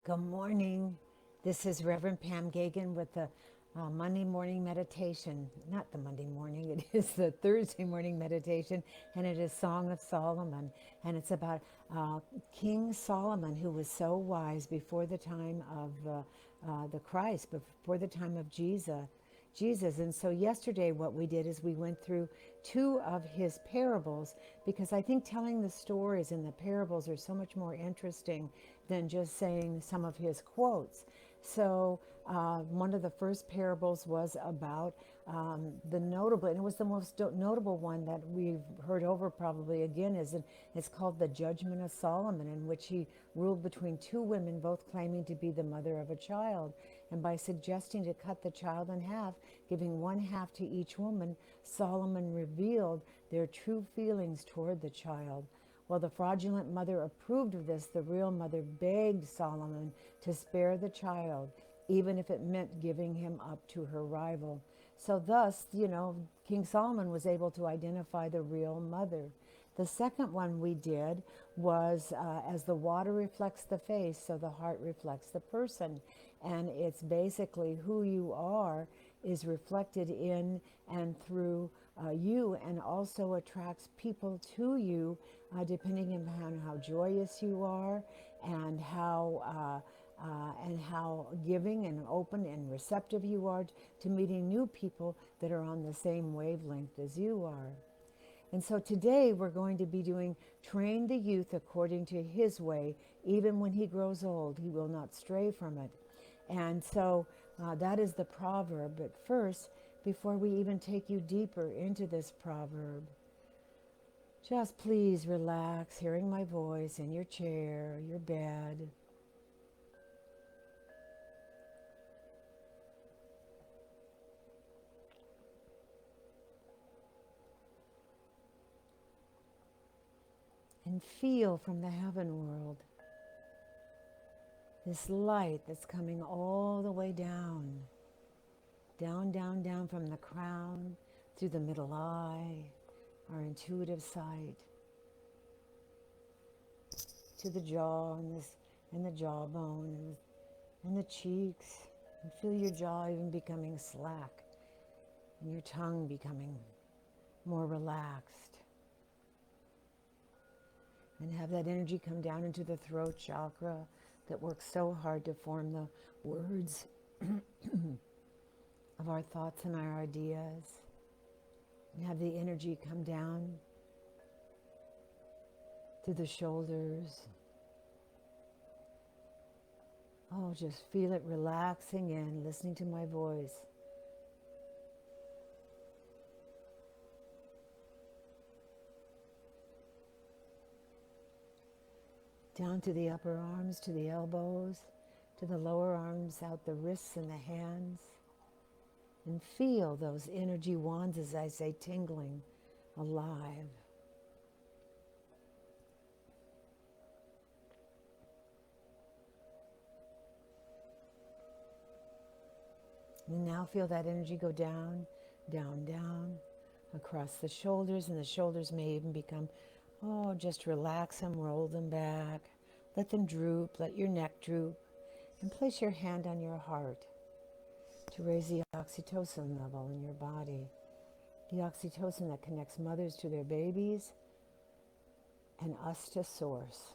Good morning. This is Reverend Pam Geagan with the Monday morning meditation. Not the Monday morning, it is the Thursday morning meditation, and it is Song of Solomon. And it's about King Solomon, who was so wise before the time of the Christ, before the time of Jesus. And so yesterday what we did is we went through two of his parables, because I think telling the stories in the parables are so much more interesting than just saying some of his quotes. So one of the first parables was about the notable, and it was the most notable one that we've heard over probably again, it's called the Judgment of Solomon, in which he ruled between two women, both claiming to be the mother of a child. And by suggesting to cut the child in half, giving one half to each woman, Solomon revealed their true feelings toward the child. While the fraudulent mother approved of this, the real mother begged Solomon to spare the child, even if it meant giving him up to her rival. So thus, King Solomon was able to identify the real mother. The second one we did was as the water reflects the face, so the heart reflects the person. And it's basically who you are is reflected in and through you, and also attracts people to you depending upon how joyous you are, and how giving and open and receptive you are to meeting new people that are on the same wavelength as you are. And so today we're going to be doing train the youth according to his way. Even when he grows old, he will not stray from it. And so that is the proverb. But first, before we even take you deeper into this proverb, just please relax, hearing my voice in your chair, your bed. And feel from the heaven world this light that's coming all the way down, down from the crown, through the middle eye, our intuitive sight, to the jaw and the jawbone and the cheeks. And feel your jaw even becoming slack and your tongue becoming more relaxed. And have that energy come down into the throat chakra that works so hard to form the words of our thoughts and our ideas. And have the energy come down through the shoulders. Oh, just feel it relaxing in, listening to my voice. Down to the upper arms, to the elbows, to the lower arms, out the wrists and the hands. And feel those energy wands, as I say, tingling, alive. And now feel that energy go down, down, across the shoulders, and the shoulders may even become, just relax them, roll them back. Let them droop, let your neck droop, and place your hand on your heart to raise the oxytocin level in your body. The oxytocin that connects mothers to their babies and us to source.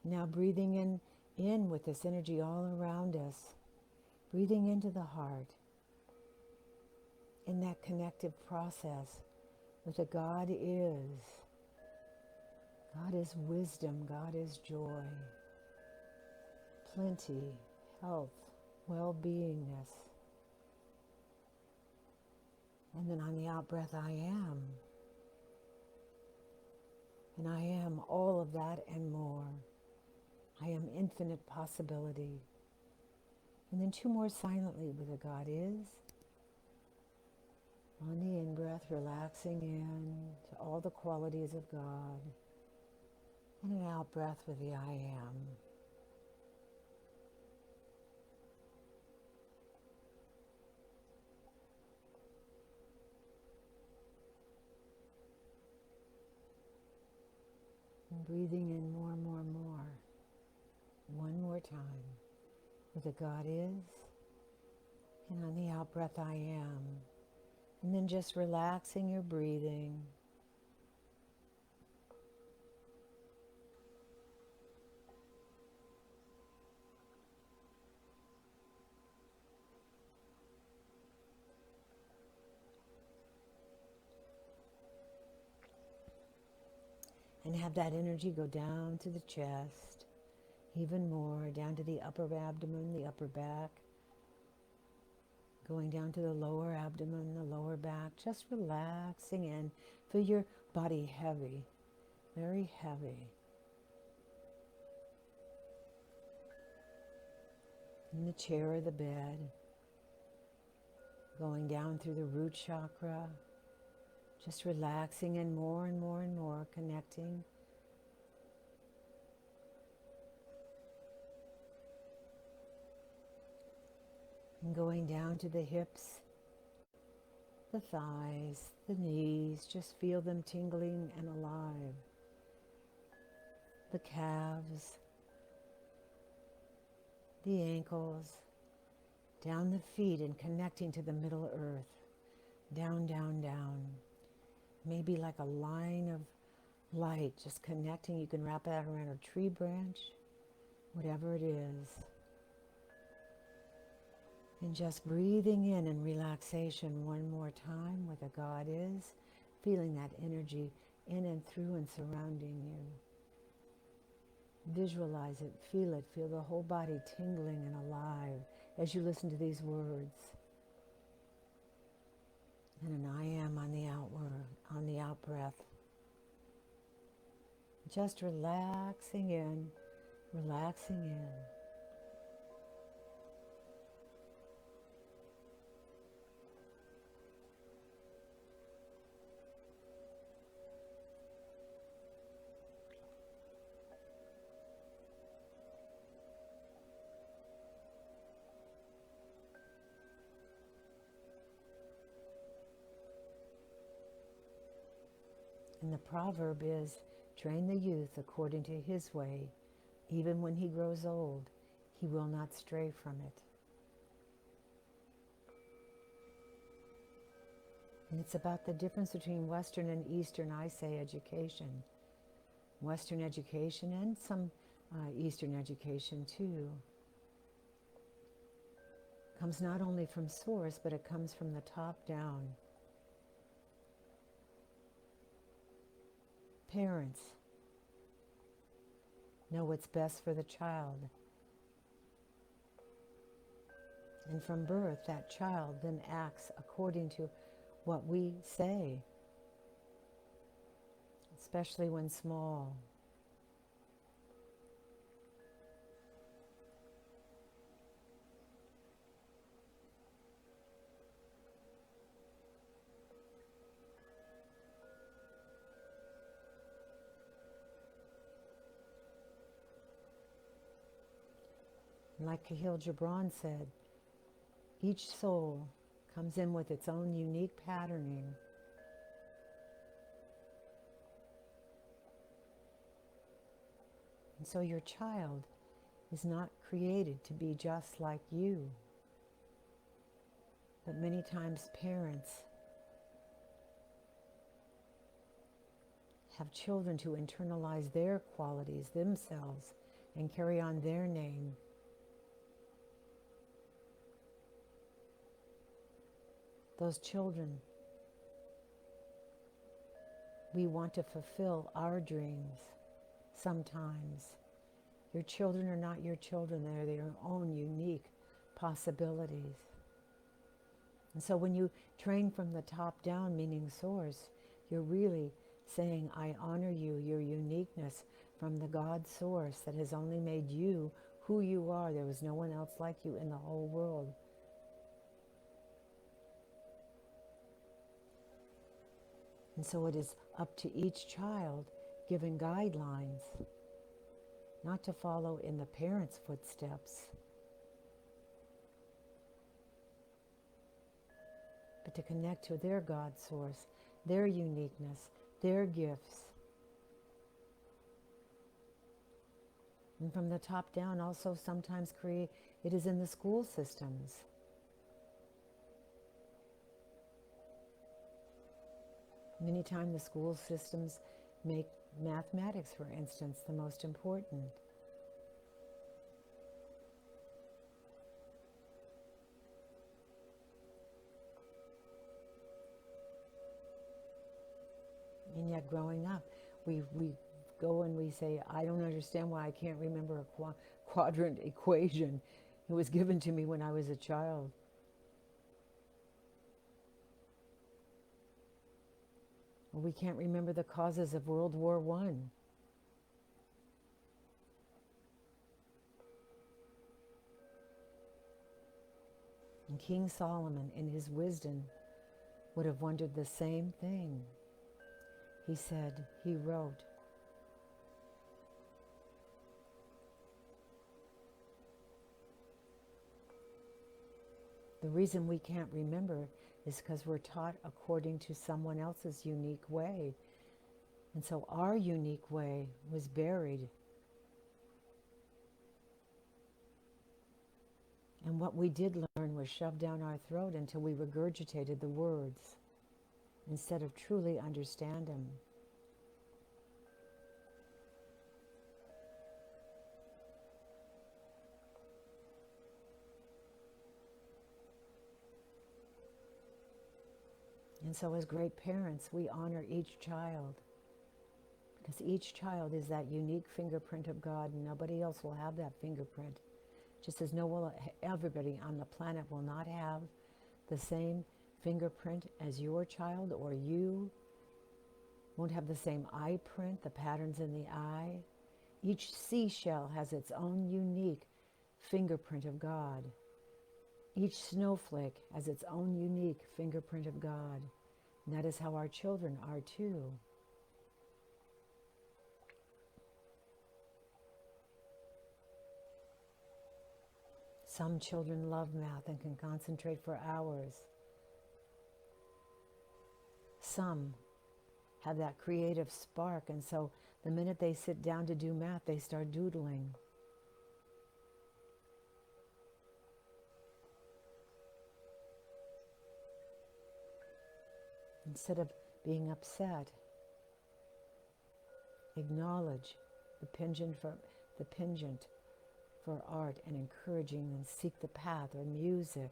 Now breathing in with this energy all around us, breathing into the heart, in that connective process with a God is. God is wisdom, God is joy, plenty, health, well-beingness. And then on the out-breath, I am. And I am all of that and more. I am infinite possibility. And then two more silently with a God is. On the in-breath, relaxing in to all the qualities of God. And an out-breath with the I am. Breathing in more and more and more. One more time. With a God is. And on the out breath, I am. And then just relaxing your breathing. And have that energy go down to the chest, even more, down to the upper abdomen, the upper back, going down to the lower abdomen, the lower back, just relaxing in. Feel your body heavy, very heavy. In the chair or the bed, going down through the root chakra, just relaxing in more and more and more, connecting. And going down to the hips, the thighs, the knees, just feel them tingling and alive. The calves, the ankles, down the feet and connecting to the middle earth. Down, down, down. Maybe like a line of light, just connecting. You can wrap that around a tree branch, whatever it is. And just breathing in relaxation one more time with a God is, feeling that energy in and through and surrounding you. Visualize it, feel the whole body tingling and alive as you listen to these words. And an I am on the out breath. Just relaxing in, relaxing in. And the proverb is, train the youth according to his way. Even when he grows old, he will not stray from it. And it's about the difference between Western and Eastern, I say, education. Western education and some Eastern education too comes not only from source, but it comes from the top down. Parents know what's best for the child. And from birth, that child then acts according to what we say, especially when small. Like Khalil Gibran said, each soul comes in with its own unique patterning. And so your child is not created to be just like you. But many times parents have children to internalize their qualities themselves and carry on their name. Those children, we want to fulfill our dreams sometimes. Your children are not your children, they're their own unique possibilities. And so when you train from the top down, meaning source, you're really saying, I honor you, your uniqueness from the God source that has only made you who you are. There was no one else like you in the whole world. And so it is up to each child, given guidelines, not to follow in the parents' footsteps, but to connect to their God source, their uniqueness, their gifts, And from the top down, also sometimes it is in the school systems. Many times the school systems make mathematics, for instance, the most important. And yet growing up, we go and we say, I don't understand why I can't remember a quadrant equation. It was given to me when I was a child. Or we can't remember the causes of World War I. And King Solomon, in his wisdom, would have wondered the same thing. He wrote, the reason we can't remember is because we're taught according to someone else's unique way. And so our unique way was buried. And what we did learn was shoved down our throat until we regurgitated the words instead of truly understand them. And so as great parents, we honor each child, because each child is that unique fingerprint of God, and nobody else will have that fingerprint. Just as everybody on the planet will not have the same fingerprint as your child, or you won't have the same eye print, the patterns in the eye. Each seashell has its own unique fingerprint of God. Each snowflake has its own unique fingerprint of God. And that is how our children are too. Some children love math and can concentrate for hours. Some have that creative spark, and so the minute they sit down to do math, they start doodling. Instead of being upset, acknowledge the penchant for art and encouraging them seek the path or music.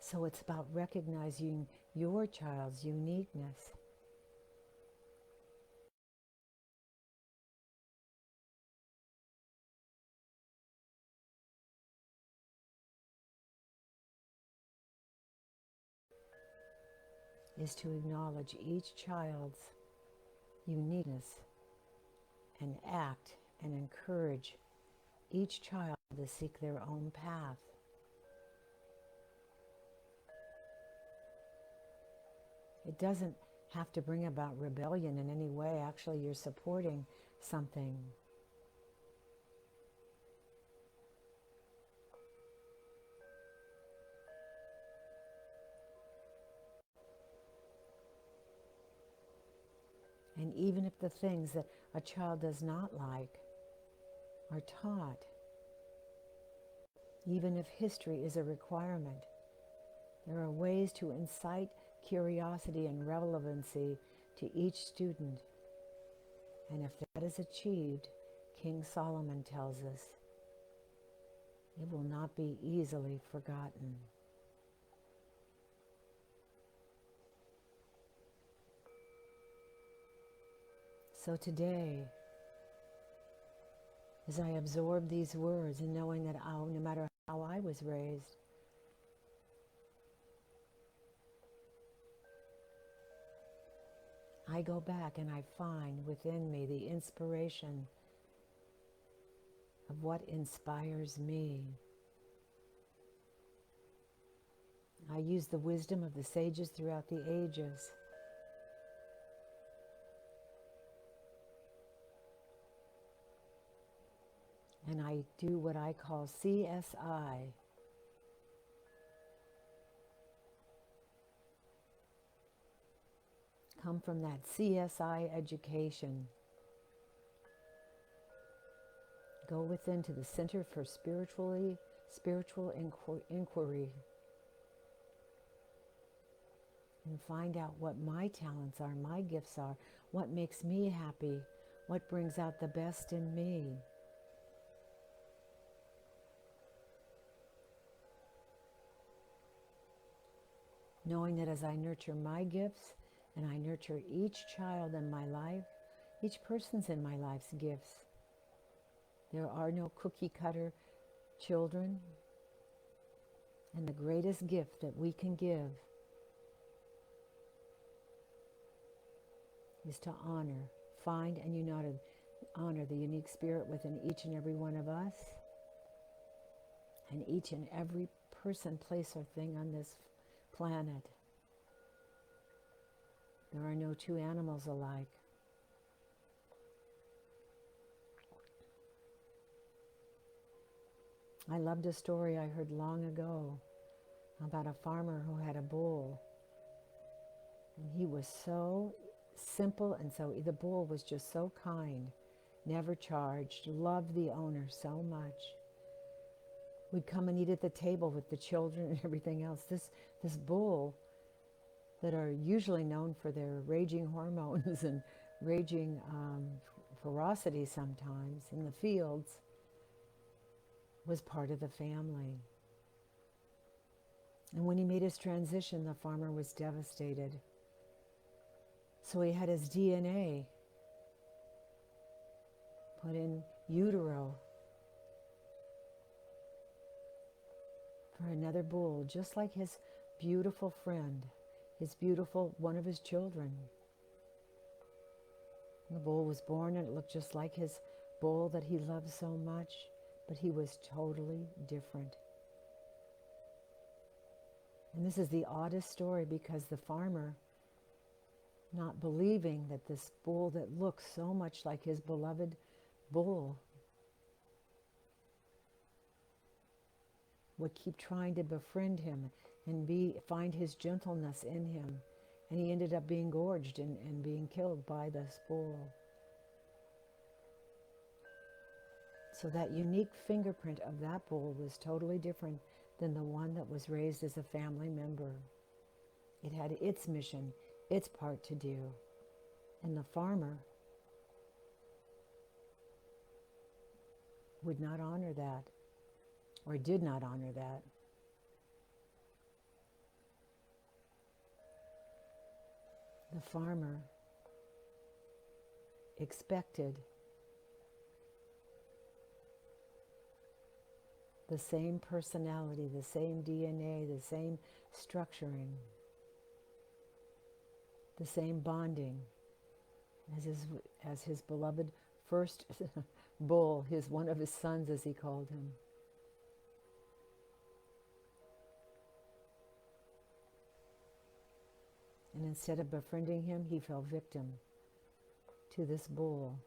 So it's about recognizing your child's uniqueness. Is to acknowledge each child's uniqueness and act and encourage each child to seek their own path. It doesn't have to bring about rebellion in any way. Actually, you're supporting something. And even if the things that a child does not like are taught, even if history is a requirement, there are ways to incite curiosity and relevancy to each student. And if that is achieved, King Solomon tells us, it will not be easily forgotten. So today, as I absorb these words and knowing that no matter how I was raised, I go back and I find within me the inspiration of what inspires me. I use the wisdom of the sages throughout the ages. and I do what I call CSI. Come from that CSI education. Go within to the Center for Spiritual Inquiry and find out what my talents are, my gifts are, what makes me happy, what brings out the best in me. Knowing that as I nurture my gifts and I nurture each child in my life, each person's in my life's gifts. There are no cookie cutter children, and the greatest gift that we can give is to find and honor the unique spirit within each and every one of us, and each and every person, place, or thing on this planet. There are no two animals alike. I loved a story I heard long ago about a farmer who had a bull. And he was so simple, and the bull was just so kind, never charged, loved the owner so much. Would come and eat at the table with the children and everything else. This bull, that are usually known for their raging hormones and raging ferocity sometimes in the fields, was part of the family. And when he made his transition, the farmer was devastated. So he had his DNA put in utero for another bull, just like his beautiful friend, one of his children. And the bull was born, and it looked just like his bull that he loved so much, but he was totally different. And this is the oddest story, because the farmer, not believing that this bull that looked so much like his beloved bull would keep trying to befriend him and find his gentleness in him. And he ended up being gorged and being killed by this bull. So that unique fingerprint of that bull was totally different than the one that was raised as a family member. It had its mission, its part to do. And the farmer would not honor that, or did not honor that. The farmer expected the same personality, the same DNA, the same structuring, the same bonding as his beloved first bull, one of his sons, as he called him. And instead of befriending him, he fell victim to this bull.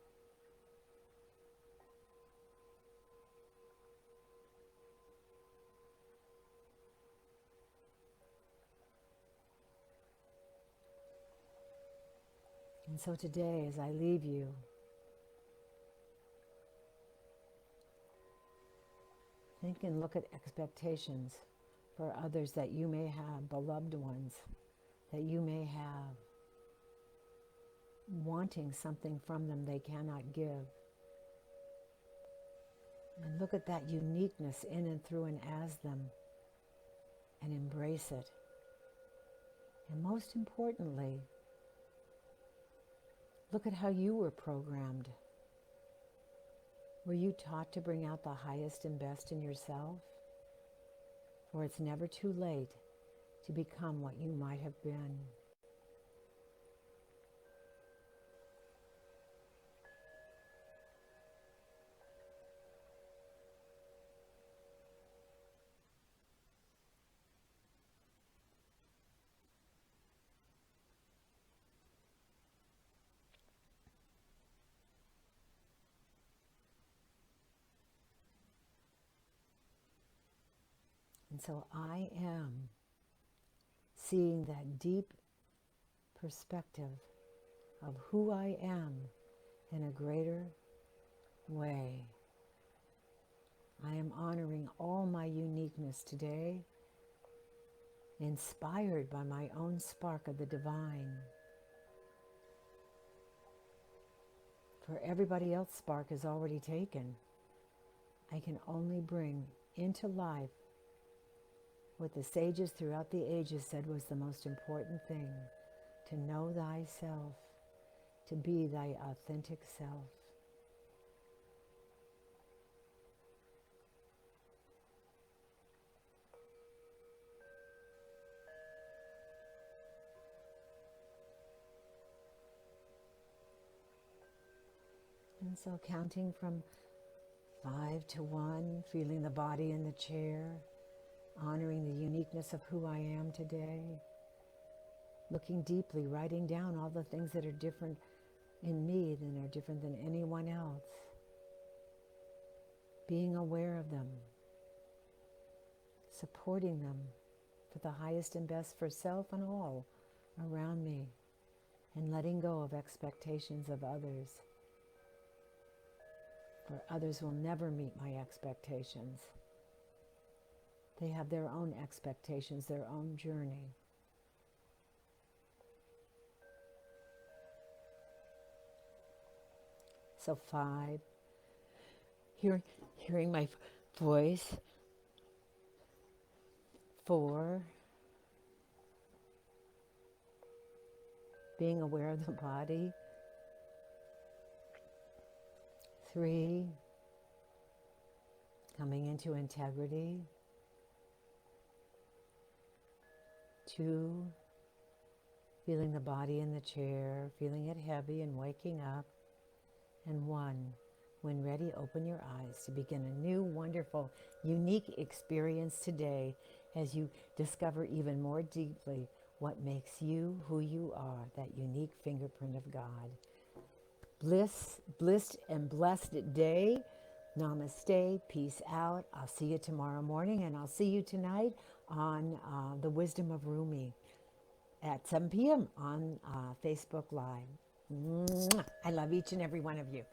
And so today, as I leave you, think and look at expectations for others that you may have, beloved ones that you may have, wanting something from them they cannot give. And look at that uniqueness in and through and as them, and embrace it. And most importantly, look at how you were programmed. Were you taught to bring out the highest and best in yourself? For it's never too late to become what you might have been. And so I am seeing that deep perspective of who I am in a greater way. I am honoring all my uniqueness today, inspired by my own spark of the divine. For everybody else's spark is already taken. I can only bring into life what the sages throughout the ages said was the most important thing: to know thyself, to be thy authentic self. And so counting from 5 to 1, feeling the body in the chair, honoring the uniqueness of who I am today, looking deeply, writing down all the things that are different in me than are different than anyone else, being aware of them, supporting them for the highest and best for self and all around me, and letting go of expectations of others. For others will never meet my expectations. They have their own expectations, their own journey. So 5, hearing my voice. 4, being aware of the body. 3, coming into integrity. 2, feeling the body in the chair, feeling it heavy and waking up. And 1, when ready, open your eyes to begin a new, wonderful, unique experience today as you discover even more deeply what makes you who you are, that unique fingerprint of God. Blissed and blessed day. Namaste. Peace out. I'll see you tomorrow morning, and I'll see you tonight on The Wisdom of Rumi at 7 p.m. on Facebook Live. Mwah. I love each and every one of you.